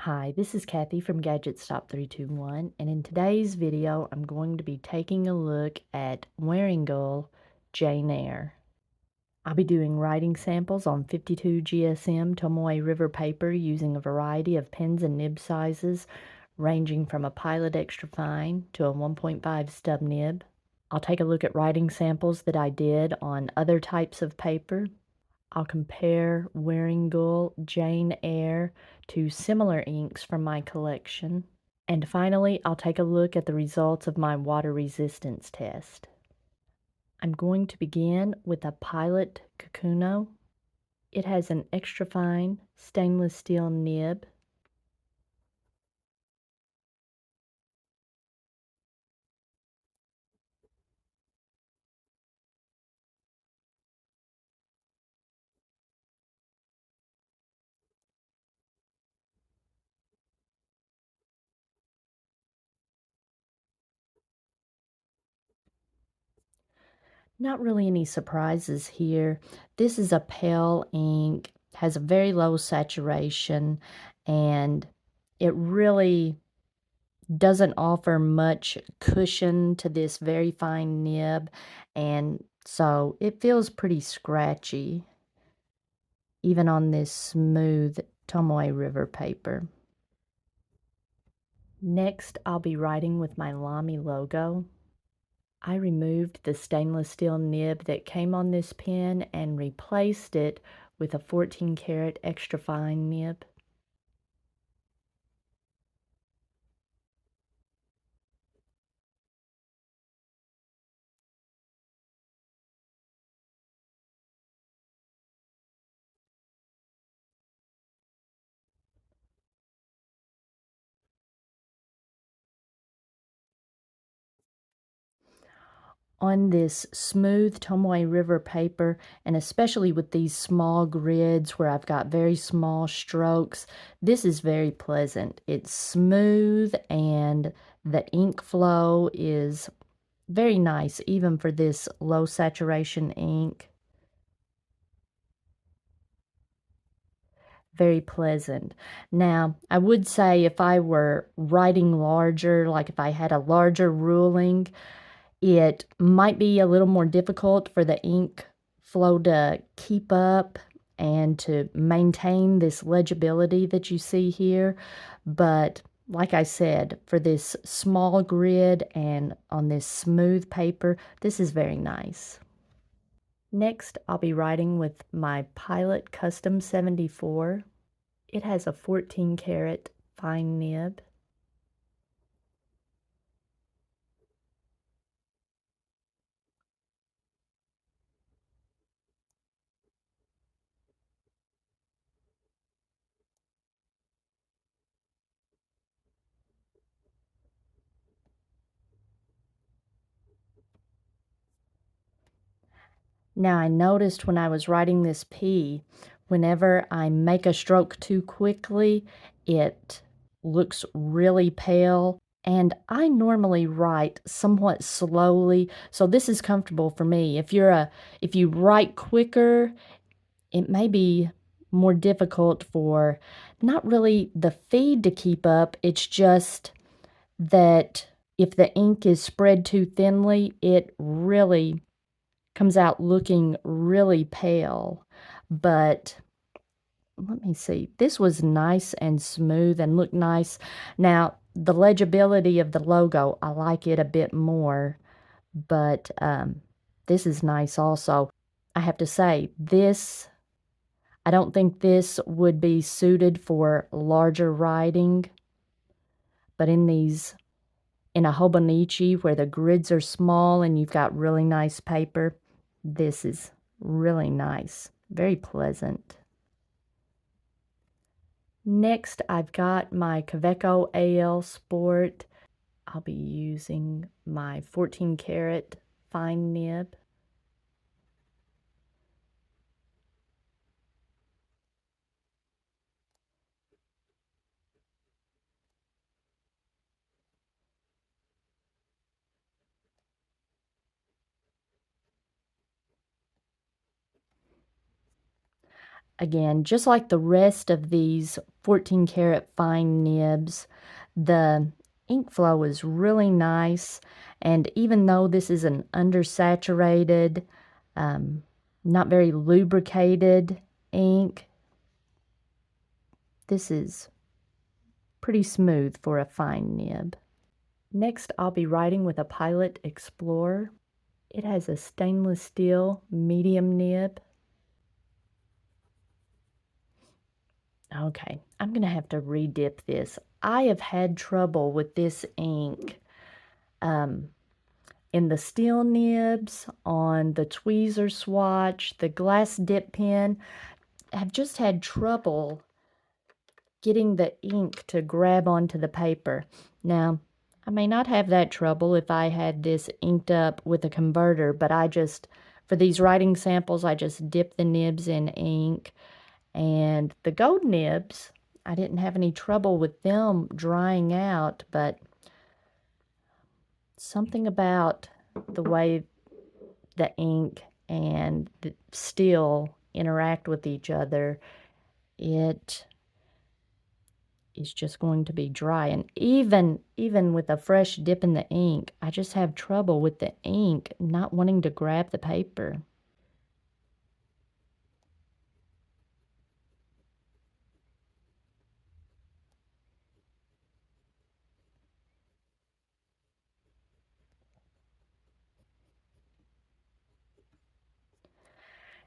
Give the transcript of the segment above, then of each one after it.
Hi, this is Kathy from Gadget Stop 321, and in today's video, I'm going to be taking a look at Wearingeul Jane Eyre. I'll be doing writing samples on 52 GSM Tomoe River paper using a variety of pens and nib sizes, ranging from a Pilot Extra Fine to a 1.5 stub nib. I'll take a look at writing samples that I did on other types of paper. I'll compare Wearingeul Jane Eyre to similar inks from my collection. And finally, I'll take a look at the results of my water resistance test. I'm going to begin with a Pilot Cocoono. It has an extra fine stainless steel nib. Not really any surprises here. This is a pale ink, has a very low saturation, and it really doesn't offer much cushion to this very fine nib, and so it feels pretty scratchy, even on this smooth Tomoe River paper. Next, I'll be writing with my Lamy logo. I removed the stainless steel nib that came on this pen and replaced it with a 14 karat extra fine nib. On this smooth Tomoe River paper, and especially with these small grids where I've got very small strokes, this is very pleasant. It's smooth and the ink flow is very nice, even for this low saturation ink. Very pleasant. Now, I would say if I were writing larger, like if I had a larger ruling, it might be a little more difficult for the ink flow to keep up and to maintain this legibility that you see here. But like I said, for this small grid and on this smooth paper, this is very nice. Next, I'll be writing with my Pilot Custom 74. It has a 14 karat fine nib. Now I noticed when I was writing this P, whenever I make a stroke too quickly, it looks really pale. And I normally write somewhat slowly, so this is comfortable for me. If you write quicker, it may be more difficult for not really the feed to keep up. It's just that if the ink is spread too thinly, it really comes out looking really pale. But let me see. This was nice and smooth and looked nice. Now, the legibility of the logo, I like it a bit more, but this is nice also. I have to say, I don't think this would be suited for larger writing, but in a Hobonichi where the grids are small and you've got really nice paper, this is really nice, very pleasant. Next, I've got my Caveco AlSport. I'll be using my 14 karat fine nib. Again, just like the rest of these 14 karat fine nibs, the ink flow is really nice. And even though this is an undersaturated, not very lubricated ink, this is pretty smooth for a fine nib. Next, I'll be writing with a Pilot Explorer. It has a stainless steel medium nib. Okay, I'm going to have to re-dip this. I have had trouble with this ink in the steel nibs, on the tweezer swatch, the glass dip pen. I've just had trouble getting the ink to grab onto the paper. Now, I may not have that trouble if I had this inked up with a converter, but for these writing samples, I just dip the nibs in ink. And the gold nibs, I didn't have any trouble with them drying out, but something about the way the ink and the steel interact with each other, it is just going to be dry. And even with a fresh dip in the ink, I just have trouble with the ink not wanting to grab the paper.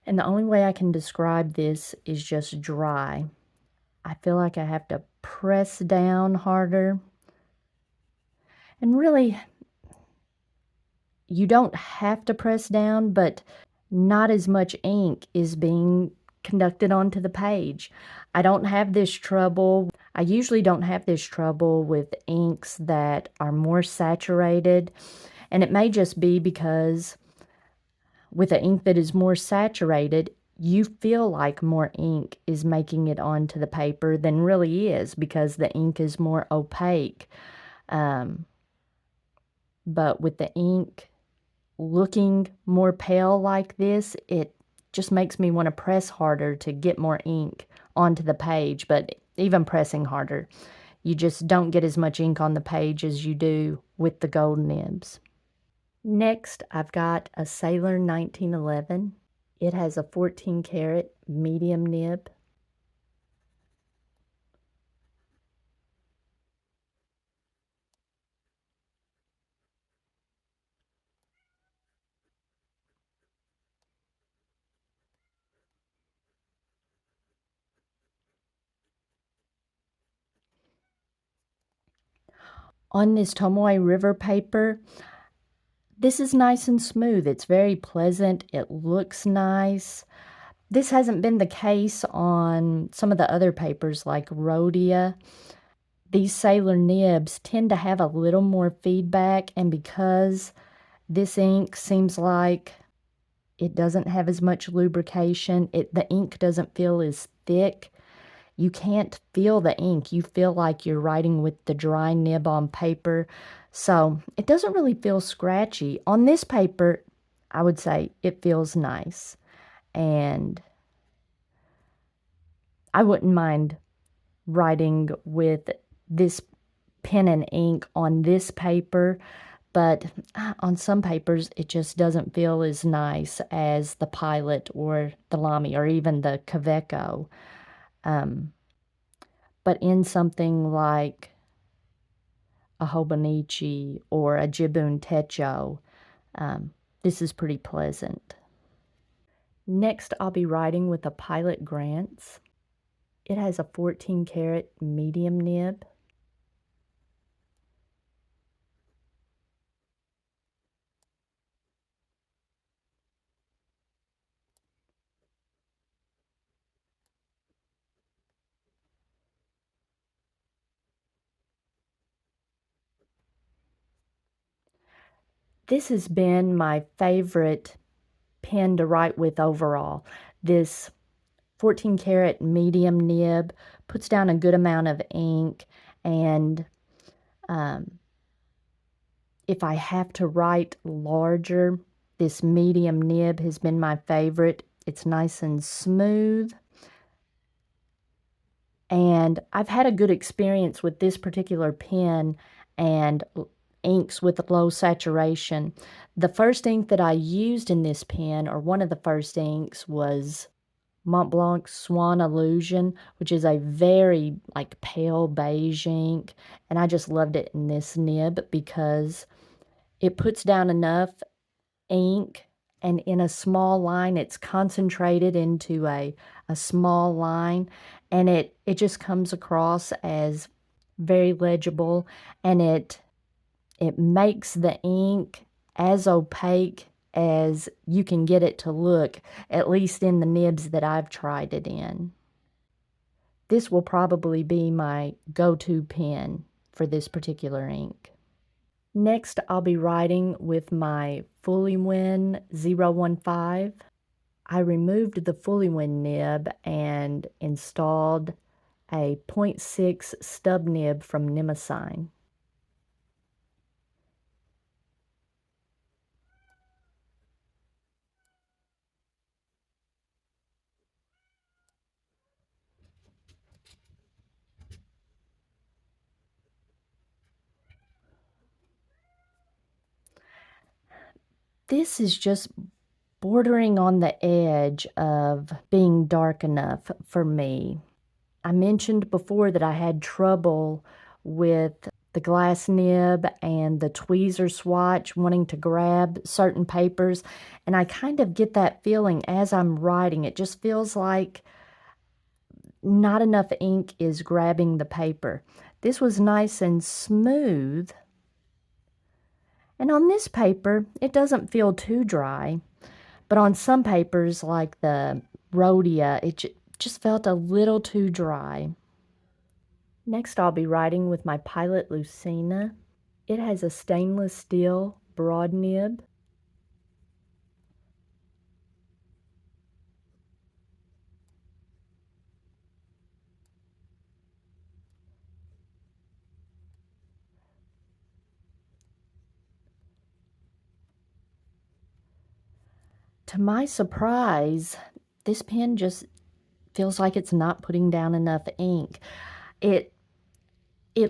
And the only way I can describe this is just dry. I feel like I have to press down harder. And really, you don't have to press down, but not as much ink is being conducted onto the page. I don't have this trouble. I usually don't have this trouble with inks that are more saturated. And it may just be because with an ink that is more saturated, you feel like more ink is making it onto the paper than really is because the ink is more opaque. But with the ink looking more pale like this, it just makes me want to press harder to get more ink onto the page. But even pressing harder, you just don't get as much ink on the page as you do with the gold nibs. Next, I've got a Sailor 1911. It has a 14 karat medium nib. On this Tomoe River paper, this is nice and smooth. It's very pleasant. It looks nice. This hasn't been the case on some of the other papers like Rhodia. These Sailor nibs tend to have a little more feedback, and because this ink seems like it doesn't have as much lubrication, the ink doesn't feel as thick. You can't feel the ink. You feel like you're writing with the dry nib on paper. So it doesn't really feel scratchy. On this paper, I would say it feels nice. And I wouldn't mind writing with this pen and ink on this paper, but on some papers it just doesn't feel as nice as the Pilot or the Lamy or even the Caveco. But in something like a Hobonichi or a Jibun Techo, this is pretty pleasant. Next, I'll be writing with a Pilot Grants. It has a 14 karat medium nib. This has been my favorite pen to write with overall. This 14 karat medium nib puts down a good amount of ink, and if I have to write larger, this medium nib has been my favorite. It's nice and smooth. And I've had a good experience with this particular pen and inks with low saturation. The first ink that I used in this pen, or one of the first inks, was Mont Blanc Swan Illusion, which is a very like pale beige ink, and I just loved it in this nib because it puts down enough ink, and in a small line it's concentrated into a small line, and it just comes across as very legible, and it makes the ink as opaque as you can get it to look, at least in the nibs that I've tried it in. This will probably be my go-to pen for this particular ink. Next, I'll be writing with my Wearingeul 015. I removed the Wearingeul nib and installed a 0.6 stub nib from Nemesign. This is just bordering on the edge of being dark enough for me. I mentioned before that I had trouble with the glass nib and the tweezer swatch wanting to grab certain papers, and I kind of get that feeling as I'm writing. It just feels like not enough ink is grabbing the paper. This was nice and smooth, and on this paper it doesn't feel too dry, but on some papers like the Rhodia it just felt a little too dry. Next, I'll be writing with my Pilot Lucina. It has a stainless steel broad nib. To my surprise, this pen just feels like it's not putting down enough ink. It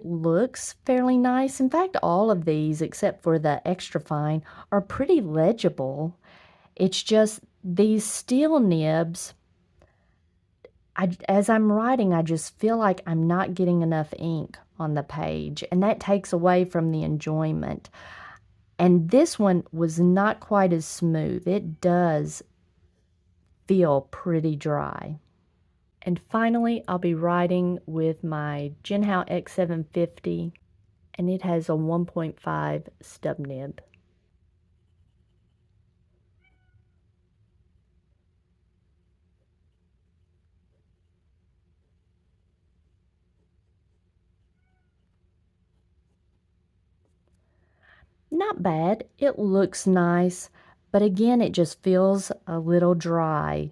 looks fairly nice. In fact, all of these, except for the extra fine, are pretty legible. It's just these steel nibs, as I'm writing, I just feel like I'm not getting enough ink on the page, and that takes away from the enjoyment. And this one was not quite as smooth. It does feel pretty dry. And finally, I'll be writing with my Jinhao X750, and it has a 1.5 stub nib. Not bad. It looks nice, but again, it just feels a little dry.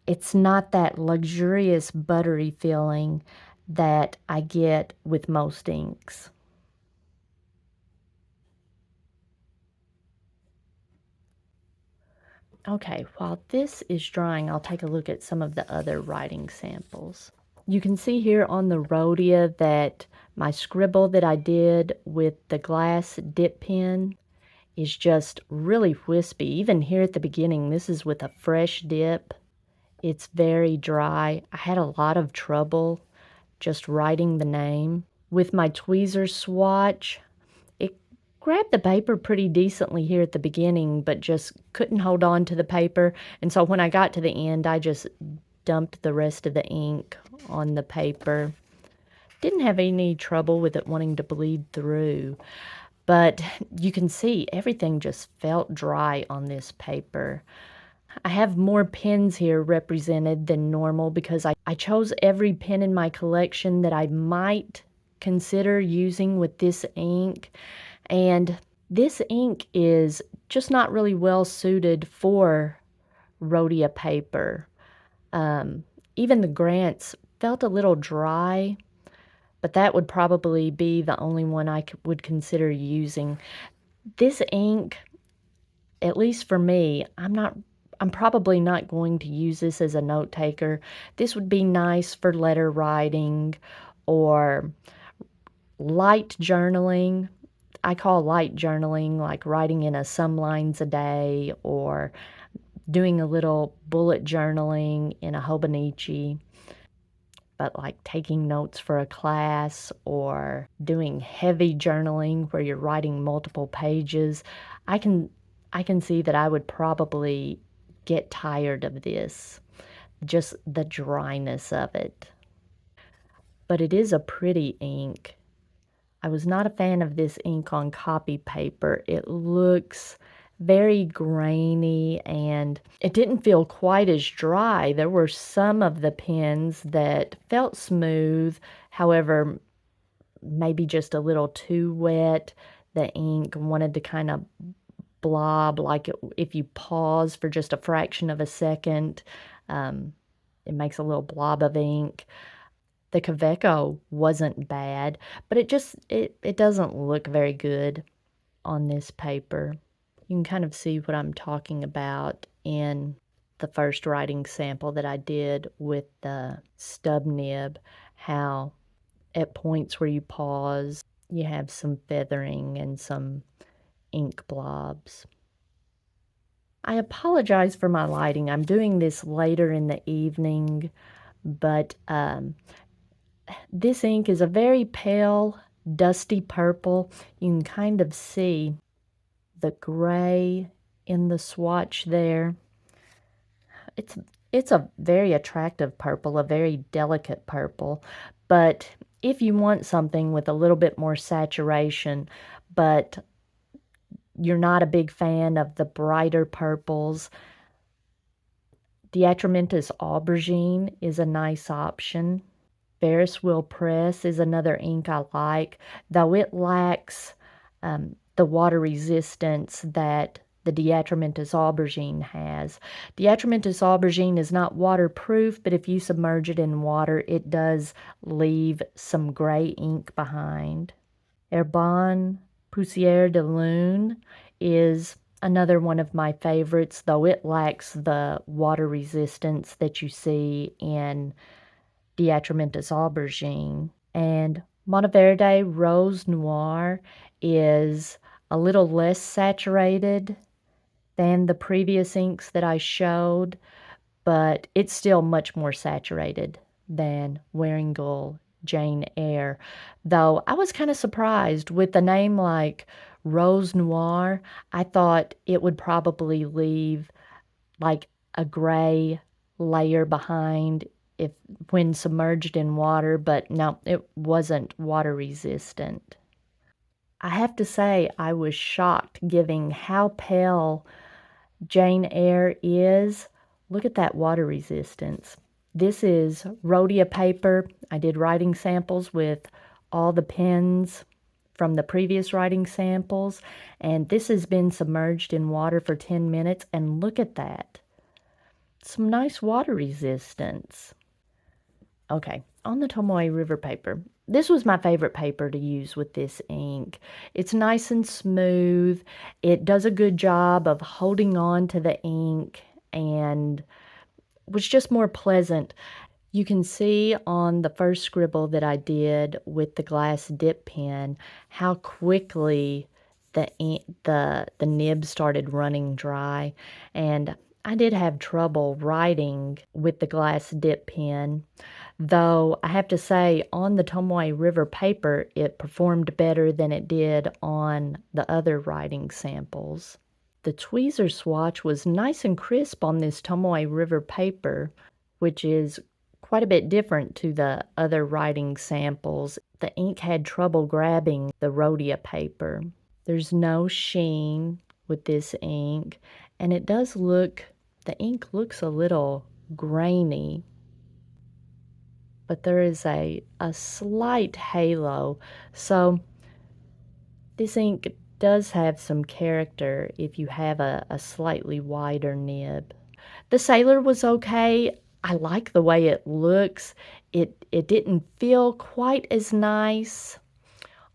It's not that luxurious buttery feeling that I get with most inks. Okay, while this is drying, I'll take a look at some of the other writing samples. You can see here on the Rhodia that my scribble that I did with the glass dip pen is just really wispy. Even here at the beginning, this is with a fresh dip. It's very dry. I had a lot of trouble just writing the name. With my tweezer swatch, it grabbed the paper pretty decently here at the beginning, but just couldn't hold on to the paper. And so when I got to the end, I just dumped the rest of the ink on the paper. Didn't have any trouble with it wanting to bleed through, but you can see everything just felt dry on this paper. I have more pens here represented than normal because I chose every pen in my collection that I might consider using with this ink. And this ink is just not really well suited for Rhodia paper. Even the Grants felt a little dry, but that would probably be the only one I would consider using. This ink, at least for me, I'm not I'm probably not going to use this as a note taker. This would be nice for letter writing or light journaling. I call light journaling like writing in some lines a day or doing a little bullet journaling in a Hobonichi. But like taking notes for a class or doing heavy journaling where you're writing multiple pages, I can I can see that I would probably get tired of this, just the dryness of it. But it is a pretty ink. I was not a fan of this ink on copy paper. It looks very grainy and it didn't feel quite as dry. There were some of the pens that felt smooth, however, maybe just a little too wet. The ink wanted to kind of blob, like if you pause for just a fraction of a second, it makes a little blob of ink. The Caveco wasn't bad, but it doesn't look very good on this paper. You can kind of see what I'm talking about in the first writing sample that I did with the stub nib, how at points where you pause, you have some feathering and some ink blobs. I apologize for my lighting. I'm doing this later in the evening, but this ink is a very pale, dusty purple. You can kind of see the gray in the swatch there. It's a very attractive purple, a very delicate purple, but if you want something with a little bit more saturation, but you're not a big fan of the brighter purples, Diatramentus Aubergine is a nice option. Ferris Wheel Press is another ink I like, though it lacks the water resistance that the Diatramentus Aubergine has. Diatramentus Aubergine is not waterproof, but if you submerge it in water, it does leave some gray ink behind. Herbin Poussière de Lune is another one of my favorites, though it lacks the water resistance that you see in Diatramentus Aubergine. And Monteverde Rose Noir is a little less saturated than the previous inks that I showed, but it's still much more saturated than Wearingeul Jane Eyre. Though I was kind of surprised with a name like Rose Noir. I thought it would probably leave like a gray layer behind if when submerged in water, but no, it wasn't water resistant. I have to say I was shocked given how pale Jane Eyre is. Look at that water resistance. This is Rhodia paper. I did writing samples with all the pens from the previous writing samples, and this has been submerged in water for 10 minutes, and look at that. Some nice water resistance. Okay, on the Tomoe River paper. This was my favorite paper to use with this ink. It's nice and smooth. It does a good job of holding on to the ink and was just more pleasant. You can see on the first scribble that I did with the glass dip pen how quickly the nib started running dry, and I did have trouble writing with the glass dip pen, though I have to say on the Tomoe River paper it performed better than it did on the other writing samples. The tweezer swatch was nice and crisp on this Tomoe River paper, which is quite a bit different to the other writing samples. The ink had trouble grabbing the Rhodia paper. There's no sheen with this ink, and it does look, the ink looks a little grainy, but there is a slight halo. So this ink does have some character if you have a slightly wider nib. The Sailor was okay. I like the way it looks. It didn't feel quite as nice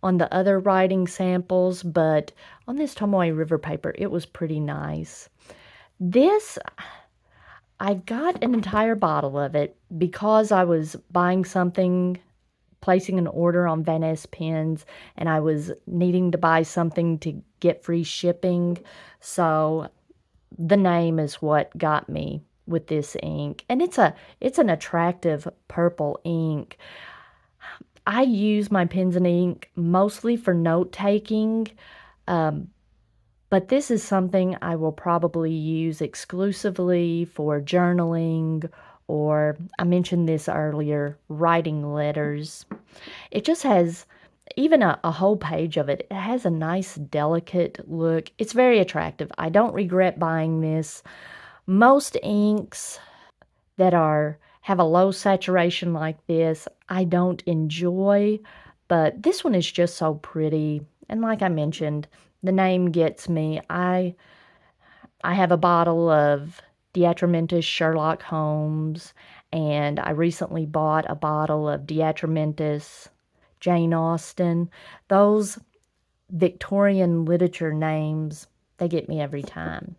on the other writing samples, but on this Tomoe River paper, it was pretty nice. This, I got an entire bottle of it because I was buying something, placing an order on Van Ness pens, and I was needing to buy something to get free shipping. So the name is what got me with this ink. And it's an attractive purple ink. I use my pens and ink mostly for note taking, but this is something I will probably use exclusively for journaling, or I mentioned this earlier, writing letters. It just has even a whole page of it. It has a nice, delicate look. It's very attractive. I don't regret buying this. Most inks that have a low saturation like this, I don't enjoy, but this one is just so pretty. And like I mentioned, the name gets me. I have a bottle of Diatramentus Sherlock Holmes, and I recently bought a bottle of Diatramentus Jane Austen. Those Victorian literature names, they get me every time.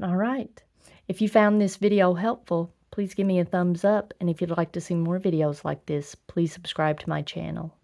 All right. If you found this video helpful, please give me a thumbs up, and if you'd like to see more videos like this, please subscribe to my channel.